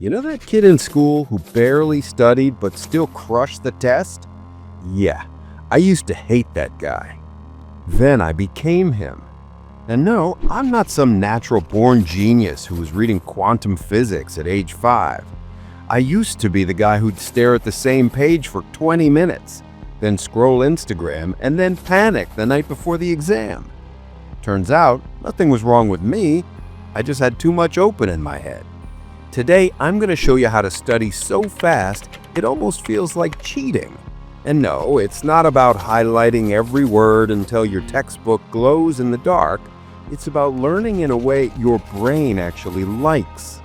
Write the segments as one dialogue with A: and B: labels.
A: You know that kid in school who barely studied but still crushed the test? Yeah, I used to hate that guy. Then I became him. And no, I'm not some natural-born genius who was reading quantum physics at age 5. I used to be the guy who'd stare at the same page for 20 minutes, then scroll Instagram, and then panic the night before the exam. Turns out, nothing was wrong with me. I just had too much open in my head. Today, I'm going to show you how to study so fast it almost feels like cheating. And no, it's not about highlighting every word until your textbook glows in the dark. It's about learning in a way your brain actually likes.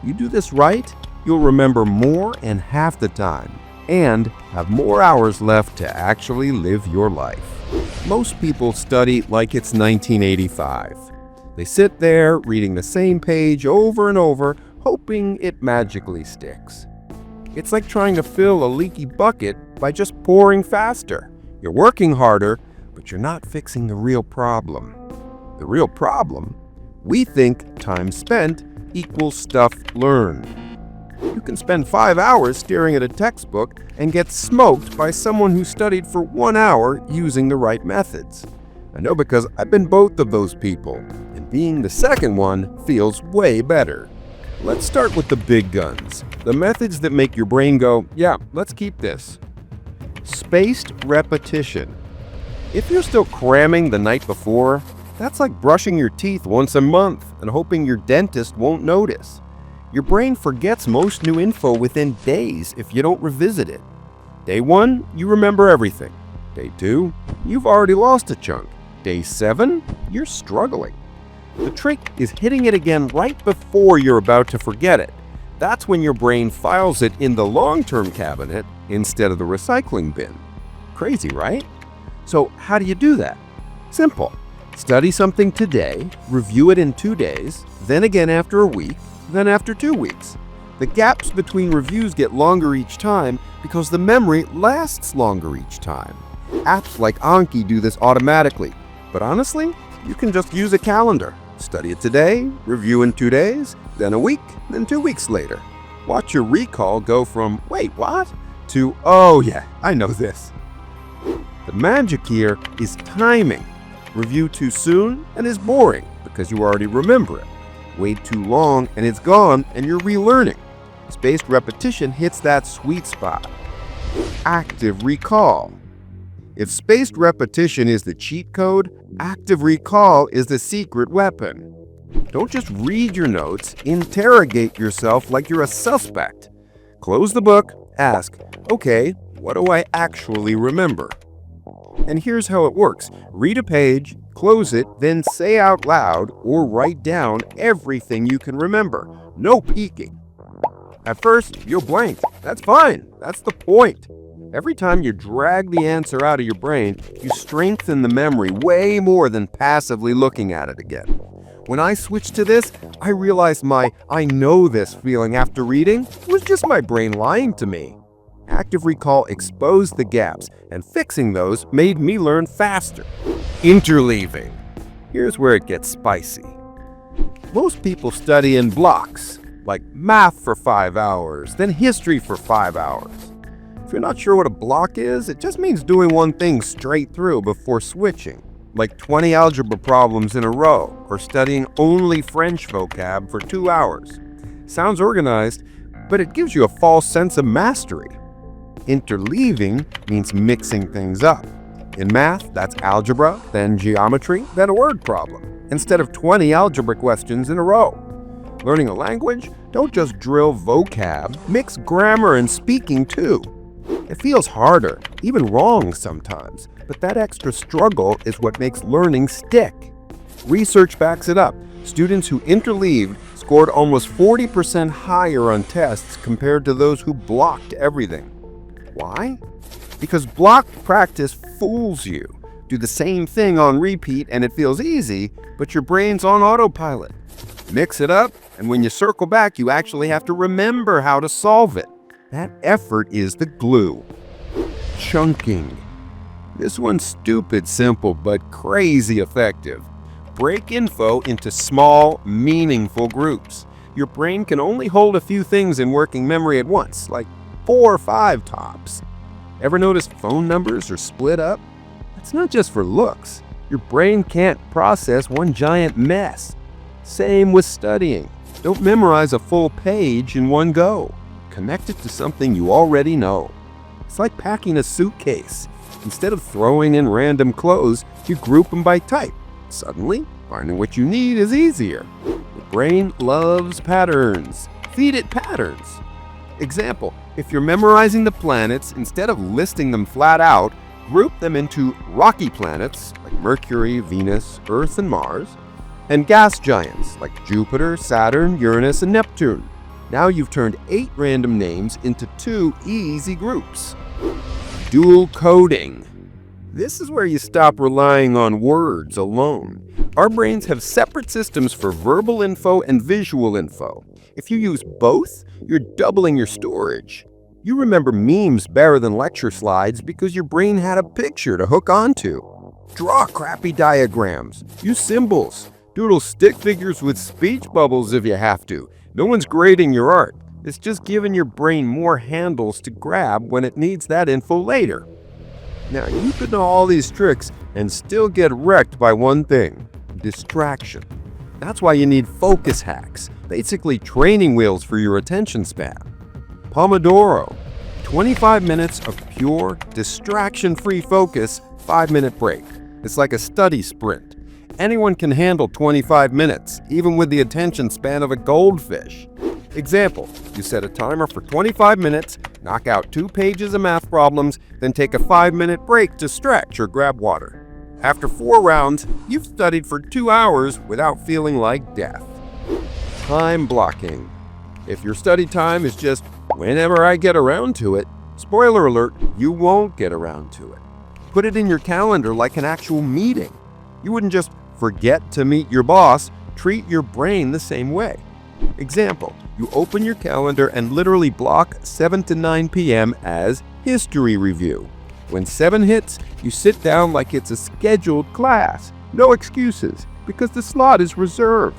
A: You do this right, you'll remember more in half the time and have more hours left to actually live your life. Most people study like it's 1985. They sit there reading the same page over and over, hoping it magically sticks. It's like trying to fill a leaky bucket by just pouring faster. You're working harder, but you're not fixing the real problem. The real problem? We think time spent equals stuff learned. You can spend 5 hours staring at a textbook and get smoked by someone who studied for 1 hour using the right methods. I know because I've been both of those people, and being the second one feels way better. Let's start with the big guns, the methods that make your brain go, yeah, let's keep this. Spaced repetition. If you're still cramming the night before, that's like brushing your teeth once a month and hoping your dentist won't notice. Your brain forgets most new info within days if you don't revisit it. Day 1, you remember everything. Day 2, you've already lost a chunk. Day 7, you're struggling. The trick is hitting it again right before you're about to forget it. That's when your brain files it in the long-term cabinet instead of the recycling bin. Crazy, right? So how do you do that? Simple. Study something today, review it in 2 days, then again after a week, then after 2 weeks. The gaps between reviews get longer each time because the memory lasts longer each time. Apps like Anki do this automatically, but honestly, you can just use a calendar. Study it today, review in 2 days, then a week, then 2 weeks later. Watch your recall go from, wait, what? To, oh yeah, I know this. The magic here is timing. Review too soon and it's boring because you already remember it. Wait too long and it's gone and you're relearning. Spaced repetition hits that sweet spot. Active recall. If spaced repetition is the cheat code, active recall is the secret weapon. Don't just read your notes, interrogate yourself like you're a suspect. Close the book, ask, okay, what do I actually remember? And here's how it works. Read a page, close it, then say out loud or write down everything you can remember. No peeking. At first, you'll blank. That's fine. That's the point. Every time you drag the answer out of your brain, you strengthen the memory way more than passively looking at it again. When I switched to this, I realized my I know this feeling after reading was just my brain lying to me. Active recall exposed the gaps, and fixing those made me learn faster. Interleaving. Here's where it gets spicy. Most people study in blocks, like math for 5 hours, then history for 5 hours. If you're not sure what a block is, it just means doing one thing straight through before switching, like 20 algebra problems in a row, or studying only French vocab for 2 hours. Sounds organized, but it gives you a false sense of mastery. Interleaving means mixing things up. In math, that's algebra, then geometry, then a word problem, instead of 20 algebra questions in a row. Learning a language? Don't just drill vocab, mix grammar and speaking too. It feels harder, even wrong sometimes, but that extra struggle is what makes learning stick. Research backs it up. Students who interleaved scored almost 40% higher on tests compared to those who blocked everything. Why? Because blocked practice fools you. Do the same thing on repeat and it feels easy, but your brain's on autopilot. Mix it up, and when you circle back, you actually have to remember how to solve it. That effort is the glue. Chunking. This one's stupid simple, but crazy effective. Break info into small, meaningful groups. your brain can only hold a few things in working memory at once, like 4 or 5 tops. Ever notice phone numbers are split up? It's not just for looks. Your brain can't process one giant mess. Same with studying. Don't memorize a full page in one go. Connect it to something you already know. It's like packing a suitcase. Instead of throwing in random clothes, you group them by type. Suddenly, finding what you need is easier. The brain loves patterns. Feed it patterns. Example, if you're memorizing the planets, instead of listing them flat out, group them into rocky planets like Mercury, Venus, Earth, and Mars, and gas giants like Jupiter, Saturn, Uranus, and Neptune. Now you've turned 8 random names into 2 easy groups. Dual coding. This is where you stop relying on words alone. Our brains have separate systems for verbal info and visual info. If you use both, you're doubling your storage. You remember memes better than lecture slides because your brain had a picture to hook onto. Draw crappy diagrams. Use symbols. Doodle stick figures with speech bubbles if you have to. No one's grading your art. It's just giving your brain more handles to grab when it needs that info later. Now, you could know all these tricks and still get wrecked by one thing: distraction. That's why you need focus hacks, basically training wheels for your attention span. Pomodoro, 25 minutes of pure, distraction-free focus, 5-minute break. It's like a study sprint. Anyone can handle 25 minutes, even with the attention span of a goldfish. Example, you set a timer for 25 minutes, knock out 2 pages of math problems, then take a 5-minute break to stretch or grab water. After 4 rounds, you've studied for 2 hours without feeling like death. Time blocking. If your study time is just whenever I get around to it, spoiler alert, you won't get around to it. Put it in your calendar like an actual meeting. You wouldn't just forget to meet your boss. Treat your brain the same way. Example, you open your calendar and literally block 7 to 9 p.m. as history review. When 7 hits, you sit down like it's a scheduled class. No excuses, because the slot is reserved.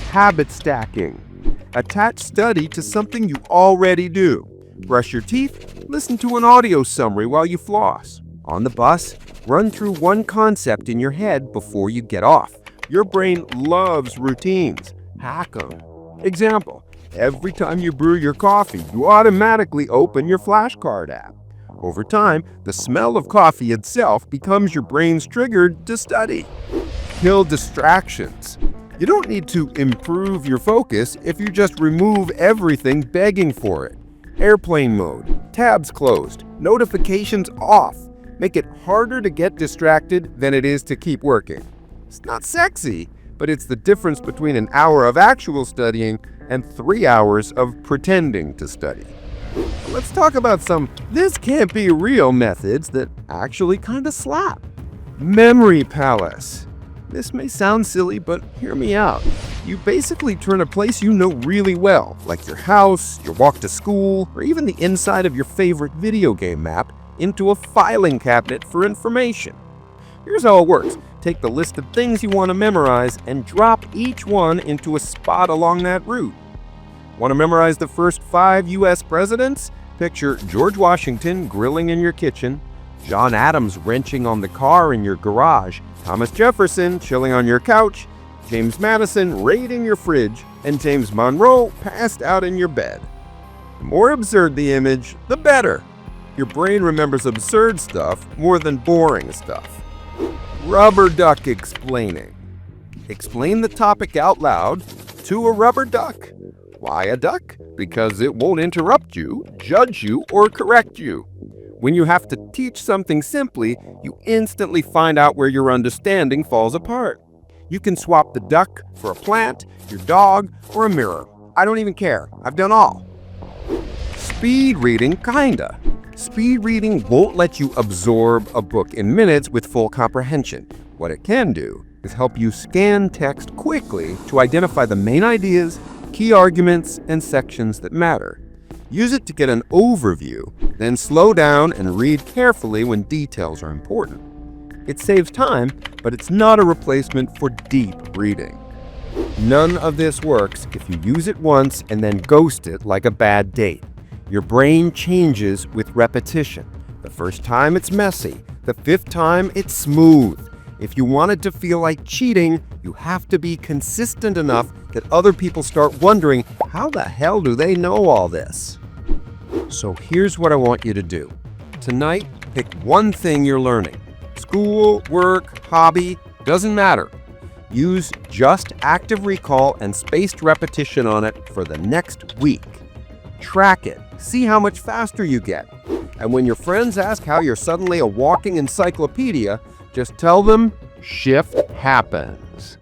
A: Habit stacking. Attach study to something you already do. Brush your teeth, listen to an audio summary while you floss. On the bus, run through one concept in your head before you get off. Your brain loves routines. Hack them. Example, every time you brew your coffee, you automatically open your flashcard app. Over time, the smell of coffee itself becomes your brain's trigger to study. Kill distractions. You don't need to improve your focus if you just remove everything begging for it. Airplane mode, tabs closed, notifications off. Make it harder to get distracted than it is to keep working. It's not sexy, but it's the difference between an hour of actual studying and 3 hours of pretending to study. Let's talk about some "this can't be real" methods that actually kind of slap. Memory palace. This may sound silly, but hear me out. You basically turn a place you know really well, like your house, your walk to school, or even the inside of your favorite video game map, into a filing cabinet for information. Here's how it works. Take the list of things you want to memorize and drop each one into a spot along that route. Want to memorize the first 5 U.S. presidents? Picture George Washington grilling in your kitchen, John Adams wrenching on the car in your garage, Thomas Jefferson chilling on your couch, James Madison raiding your fridge, and James Monroe passed out in your bed. The more absurd the image, the better. Your brain remembers absurd stuff more than boring stuff. Rubber duck explaining. Explain the topic out loud to a rubber duck. Why a duck? Because it won't interrupt you, judge you, or correct you. When you have to teach something simply, you instantly find out where your understanding falls apart. You can swap the duck for a plant, your dog, or a mirror. I don't even care. I've done all. Speed reading, kinda. Speed reading won't let you absorb a book in minutes with full comprehension. What it can do is help you scan text quickly to identify the main ideas, key arguments, and sections that matter. Use it to get an overview, then slow down and read carefully when details are important. It saves time, but it's not a replacement for deep reading. None of this works if you use it once and then ghost it like a bad date. Your brain changes with repetition. The first time it's messy, the fifth time it's smooth. If you want it to feel like cheating, you have to be consistent enough that other people start wondering, how the hell do they know all this? So here's what I want you to do. Tonight, pick one thing you're learning. School, work, hobby, doesn't matter. Use just active recall and spaced repetition on it for the next week. Track it. See how much faster you get. And when your friends ask how you're suddenly a walking encyclopedia, just tell them, shift happens.